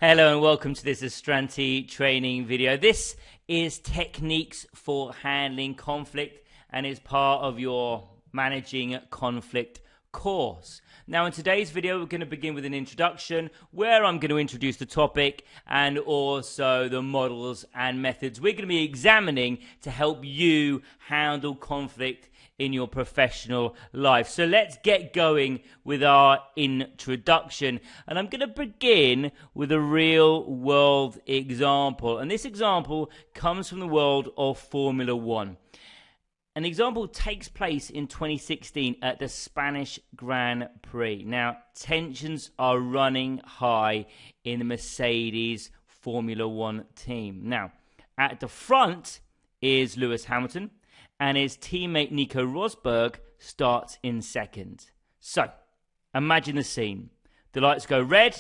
Hello and welcome to this Astranti training video. This is techniques for handling conflict and is part of your managing conflict course. Now in today's video we're going to begin with an introduction where I'm going to introduce the topic and also the models and methods we're going to be examining to help you handle conflict in your professional life. So let's get going with our introduction, and I'm going to begin with a real world example, and this example comes from the world of Formula One. An example takes place in 2016 at the Spanish Grand Prix. Now, tensions are running high in the Mercedes Formula One team. Now, at the front is Lewis Hamilton, and his teammate Nico Rosberg starts in second. So, imagine the scene. The lights go red,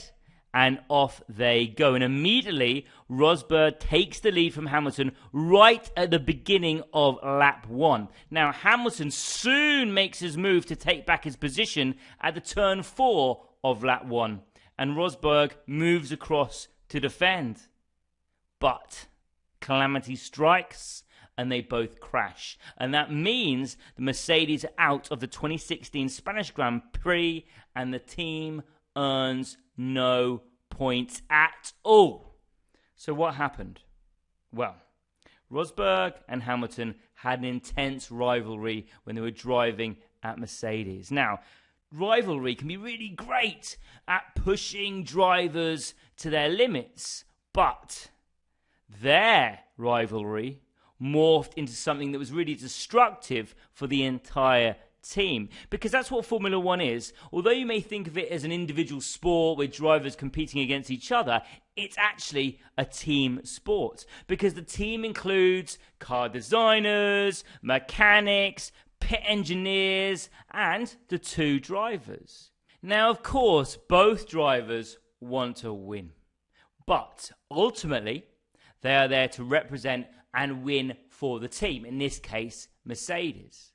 and off they go. And immediately, Rosberg takes the lead from Hamilton right at the beginning of lap one. Now, Hamilton soon makes his move to take back his position at the turn 4 of lap one. And Rosberg moves across to defend. But calamity strikes, and they both crash. And that means the Mercedes are out of the 2016 Spanish Grand Prix, and the team earns no points at all. So what happened? Well, Rosberg and Hamilton had an intense rivalry when they were driving at Mercedes. Now, rivalry can be really great at pushing drivers to their limits, but their rivalry morphed into something that was really destructive for the entire team. Because that's what Formula One is. Although you may think of it as an individual sport with drivers competing against each other, it's actually a team sport. Because the team includes car designers, mechanics, pit engineers, and the two drivers. Now, of course, both drivers want to win. But ultimately, they are there to represent and win for the team, in this case, Mercedes.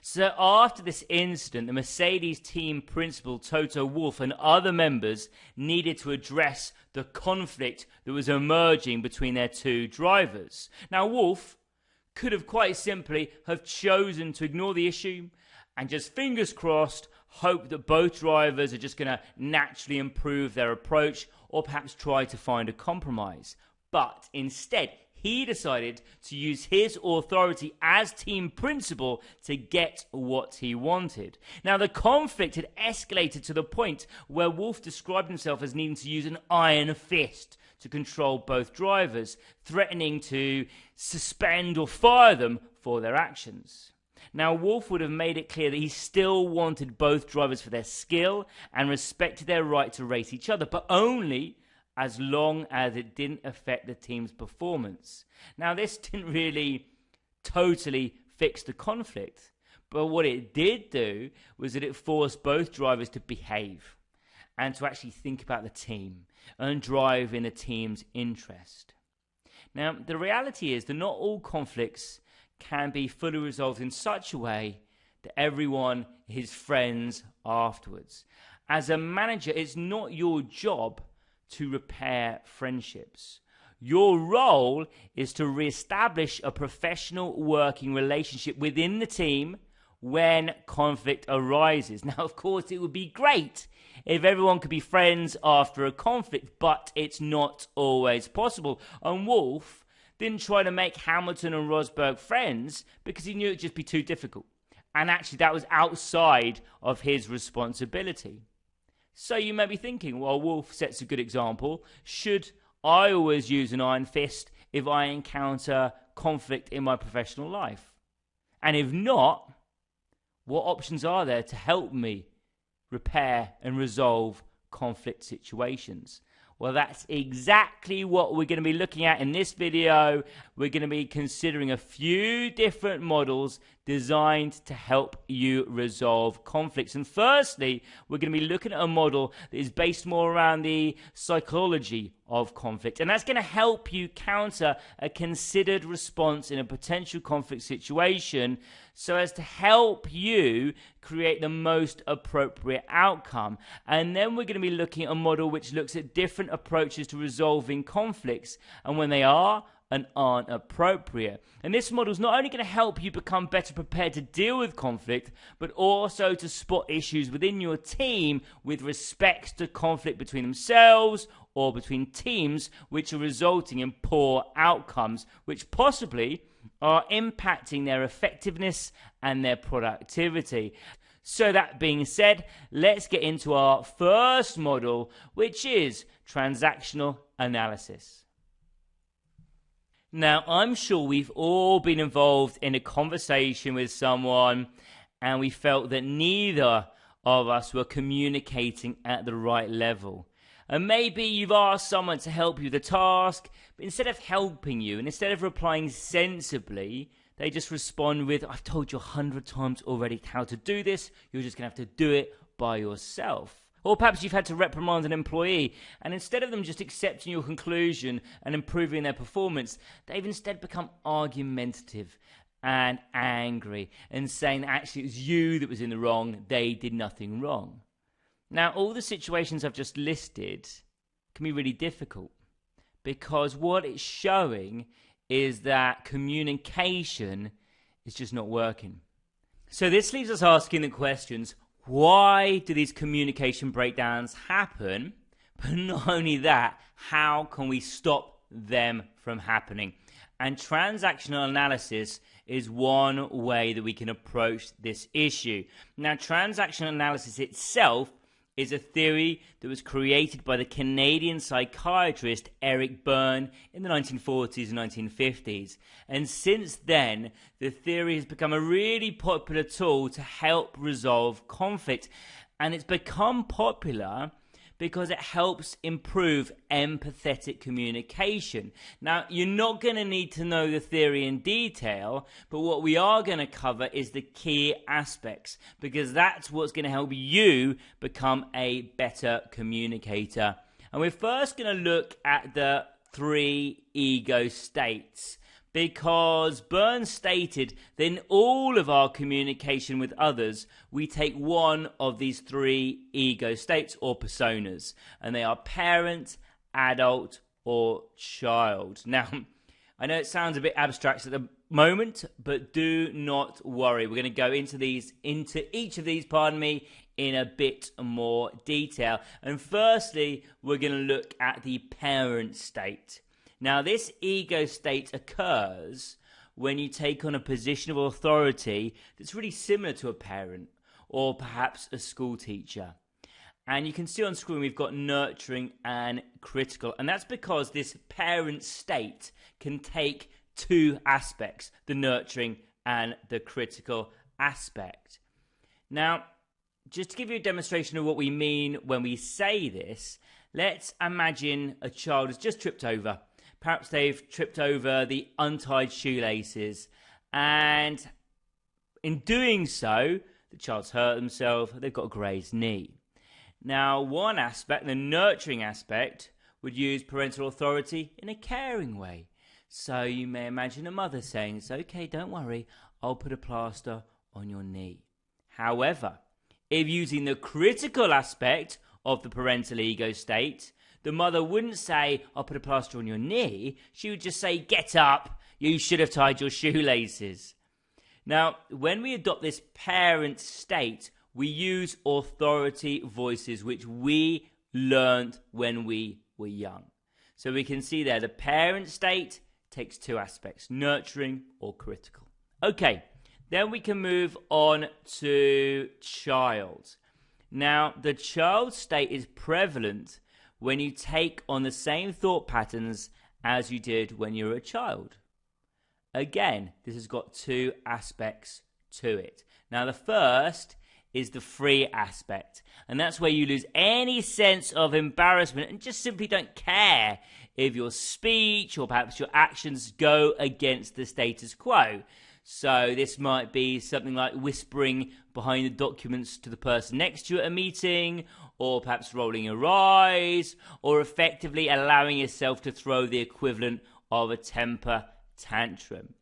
So after this incident, the Mercedes team principal, Toto Wolff, and other members needed to address the conflict that was emerging between their two drivers. Now, Wolff could have quite simply have chosen to ignore the issue and just, fingers crossed, hope that both drivers are just going to naturally improve their approach or perhaps try to find a compromise. But instead, he decided to use his authority as team principal to get what he wanted. Now, the conflict had escalated to the point where Wolff described himself as needing to use an iron fist to control both drivers, threatening to suspend or fire them for their actions. Now, Wolff would have made it clear that he still wanted both drivers for their skill and respected their right to race each other, but only as long as it didn't affect the team's performance. Now, this didn't really totally fix the conflict, but what it did do was that it forced both drivers to behave and to actually think about the team and drive in the team's interest. Now, the reality is that not all conflicts can be fully resolved in such a way that everyone is friends afterwards. As a manager, it's not your job to repair friendships. Your role is to reestablish a professional working relationship within the team when conflict arises. Now, of course, it would be great if everyone could be friends after a conflict, but it's not always possible. And Wolff didn't try to make Hamilton and Rosberg friends because he knew it'd just be too difficult. And actually, that was outside of his responsibility. So you may be thinking, well, Wolff sets a good example. Should I always use an iron fist if I encounter conflict in my professional life? And if not, what options are there to help me repair and resolve conflict situations? Well, that's exactly what we're going to be looking at in this video. We're going to be considering a few different models designed to help you resolve conflicts. And firstly, we're going to be looking at a model that is based more around the psychology of conflict. And that's going to help you counter a considered response in a potential conflict situation so as to help you create the most appropriate outcome. And then we're going to be looking at a model which looks at different approaches to resolving conflicts and when they are and aren't appropriate. And this model is not only going to help you become better prepared to deal with conflict, but also to spot issues within your team with respect to conflict between themselves or between teams which are resulting in poor outcomes, which possibly are impacting their effectiveness and their productivity. So that being said, let's get into our first model, which is transactional analysis. Now, I'm sure we've all been involved in a conversation with someone and we felt that neither of us were communicating at the right level. And maybe you've asked someone to help you with a task, but instead of helping you and instead of replying sensibly, they just respond with, I've told you 100 times already how to do this, you're just going to have to do it by yourself. Or perhaps you've had to reprimand an employee, and instead of them just accepting your conclusion and improving their performance, they've instead become argumentative and angry and saying that actually it was you that was in the wrong, they did nothing wrong. Now, all the situations I've just listed can be really difficult because what it's showing is that communication is just not working. So this leaves us asking the questions, why do these communication breakdowns happen? But not only that, how can we stop them from happening? And transactional analysis is one way that we can approach this issue. Now, transactional analysis itself is a theory that was created by the Canadian psychiatrist Eric Berne in the 1940s and 1950s. And since then, the theory has become a really popular tool to help resolve conflict. And it's become popular because it helps improve empathetic communication. Now, you're not going to need to know the theory in detail, but what we are going to cover is the key aspects, because that's what's going to help you become a better communicator. And we're first going to look at the 3 ego states, because Berne stated that in all of our communication with others, we take one of these 3 ego states or personas, and they are parent, adult, or child. Now, I know it sounds a bit abstract at the moment, but do not worry. We're going to go into each of these, in a bit more detail. And firstly, we're going to look at the parent state. Now, this ego state occurs when you take on a position of authority that's really similar to a parent or perhaps a school teacher. And you can see on screen we've got nurturing and critical. And that's because this parent state can take 2 aspects, the nurturing and the critical aspect. Now, just to give you a demonstration of what we mean when we say this, let's imagine a child has just tripped over. Perhaps they've tripped over the untied shoelaces, and in doing so, the child's hurt themselves, they've got a grazed knee. Now, one aspect, the nurturing aspect, would use parental authority in a caring way. So you may imagine a mother saying, it's okay, don't worry, I'll put a plaster on your knee. However, if using the critical aspect of the parental ego state, the mother wouldn't say, I'll put a plaster on your knee. She would just say, get up, you should have tied your shoelaces. Now, when we adopt this parent state, we use authority voices, which we learned when we were young. So we can see there, the parent state takes 2 aspects, nurturing or critical. Okay, then we can move on to child. Now, the child state is prevalent when you take on the same thought patterns as you did when you were a child. Again, this has got 2 aspects to it. Now, the first is the free aspect, and that's where you lose any sense of embarrassment and just simply don't care if your speech or perhaps your actions go against the status quo. So this might be something like whispering behind the documents to the person next to you at a meeting, or perhaps rolling your eyes, or effectively allowing yourself to throw the equivalent of a temper tantrum.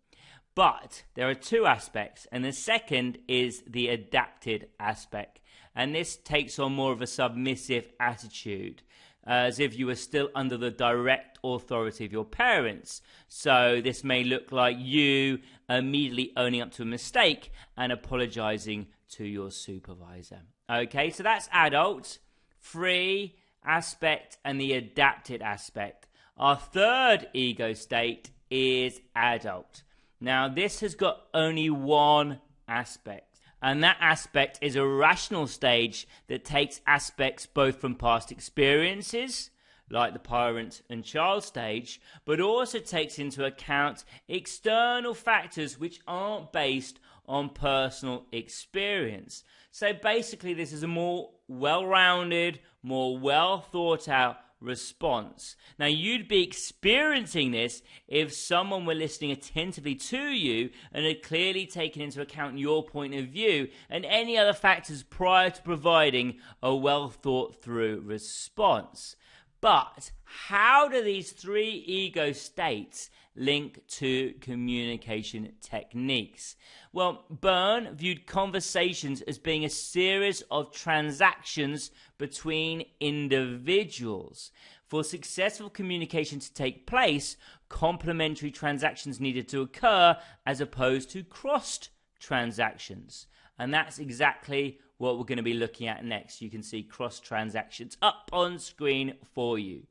But there are two aspects, and the second is the adapted aspect. And this takes on more of a submissive attitude, as if you were still under the direct authority of your parents. So this may look like you immediately owning up to a mistake and apologizing to your supervisor. Okay, so that's adult, free aspect, and the adapted aspect. Our third ego state is adult. Now, this has got only one aspect. And that aspect is a rational stage that takes aspects both from past experiences, like the parent and child stage, but also takes into account external factors which aren't based on personal experience. So basically, this is a more well-rounded, more well-thought-out response. Now, you'd be experiencing this if someone were listening attentively to you and had clearly taken into account your point of view and any other factors prior to providing a well thought through response. But how do these three ego states link to communication techniques? Well, Berne viewed conversations as being a series of transactions between individuals. For successful communication to take place, complementary transactions needed to occur as opposed to crossed transactions. And that's exactly what we're going to be looking at next. You can see cross transactions up on screen for you.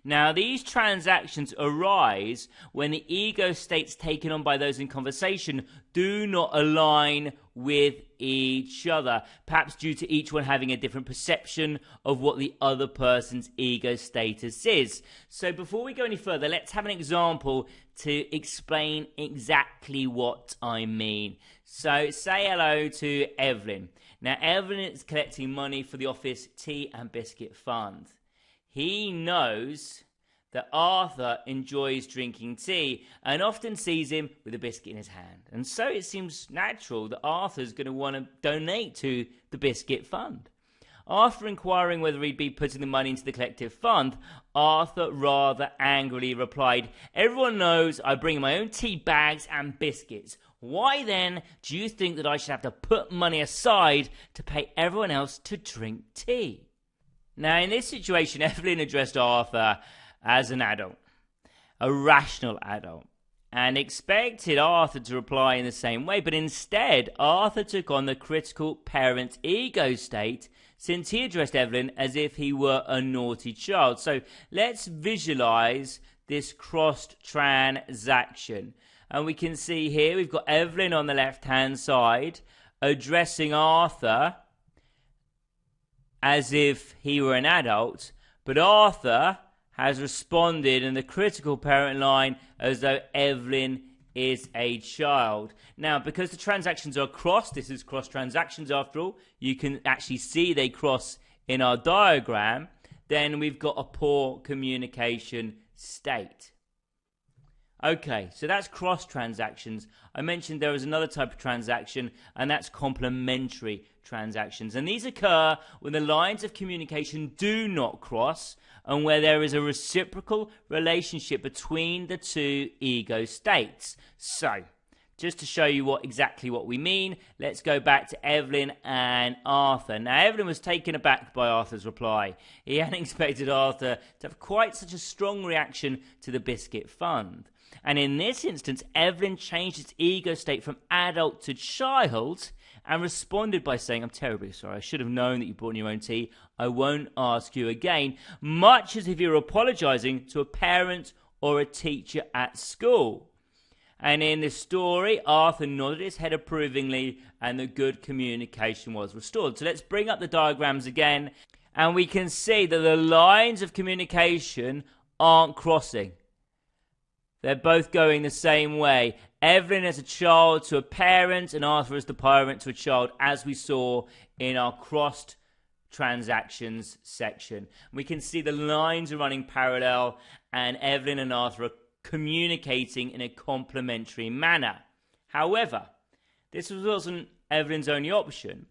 Now, these transactions arise when the ego states taken on by those in conversation do not align with each other, perhaps due to each one having a different perception of what the other person's ego status is. So before we go any further, let's have an example to explain exactly what I mean. So say hello to Evelyn. Now, Evelyn is collecting money for the office tea and biscuit fund. He knows that Arthur enjoys drinking tea and often sees him with a biscuit in his hand. And so it seems natural that Arthur's going to want to donate to the biscuit fund. After inquiring whether he'd be putting the money into the collective fund, Arthur rather angrily replied, "Everyone knows I bring my own tea bags and biscuits. Why then do you think that I should have to put money aside to pay everyone else to drink tea?" Now, in this situation, Evelyn addressed Arthur as an adult, a rational adult, and expected Arthur to reply in the same way, but instead, Arthur took on the critical parent ego state since he addressed Evelyn as if he were a naughty child. So let's visualize this crossed transaction. And we can see here we've got Evelyn on the left-hand side addressing Arthur as if he were an adult, but Arthur has responded in the critical parent line as though Evelyn is a child. Now, because the transactions are crossed, this is cross transactions after all, you can actually see they cross in our diagram, then we've got a poor communication state. Okay, so that's cross transactions. I mentioned there is another type of transaction, and that's complementary transactions. And these occur when the lines of communication do not cross and where there is a reciprocal relationship between the two ego states. So, just to show you exactly what we mean, let's go back to Evelyn and Arthur. Now, Evelyn was taken aback by Arthur's reply. He hadn't expected Arthur to have quite such a strong reaction to the biscuit fund. And in this instance, Evelyn changed its ego state from adult to child and responded by saying, "I'm terribly sorry. I should have known that you brought in your own tea. I won't ask you again," much as if you were apologizing to a parent or a teacher at school. And in this story, Arthur nodded his head approvingly and the good communication was restored. So let's bring up the diagrams again, and we can see that the lines of communication aren't crossing. They're both going the same way. Evelyn as a child to a parent and Arthur as the parent to a child, as we saw in our crossed transactions section. We can see the lines are running parallel and Evelyn and Arthur are communicating in a complementary manner. However, this wasn't Evelyn's only option.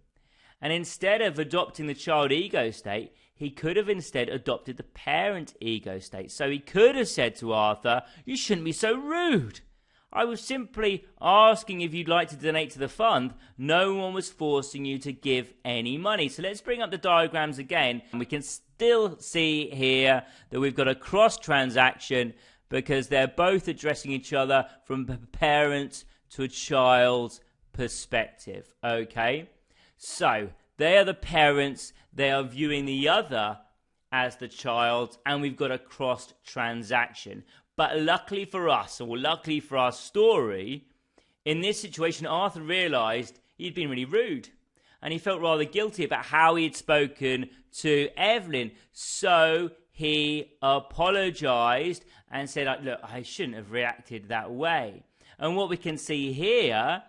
And instead of adopting the child ego state, he could have instead adopted the parent ego state. So he could have said to Arthur, "You shouldn't be so rude. I was simply asking if you'd like to donate to the fund. No one was forcing you to give any money." So let's bring up the diagrams again. And we can still see here that we've got a cross transaction because they're both addressing each other from a parent to a child's perspective. Okay? So they are the parents. They are viewing the other as the child. And we've got a cross transaction. But luckily for us, or luckily for our story, in this situation, Arthur realised he'd been really rude. And he felt rather guilty about how he had spoken to Evelyn. So he apologised and said, "Look, I shouldn't have reacted that way." And what we can see here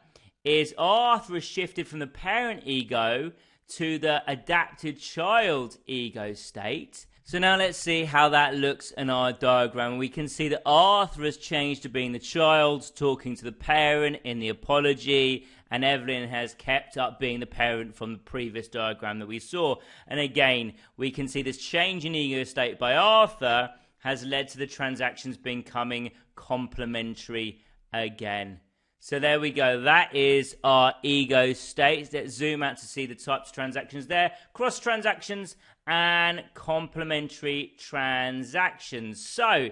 is Arthur has shifted from the parent ego to the adapted child ego state. So now let's see how that looks in our diagram. We can see that Arthur has changed to being the child, talking to the parent in the apology, and Evelyn has kept up being the parent from the previous diagram that we saw. And again, we can see this change in ego state by Arthur has led to the transactions becoming complementary again. So there we go. That is our ego states. Let's zoom out to see the types of transactions there. Cross transactions and complementary transactions. So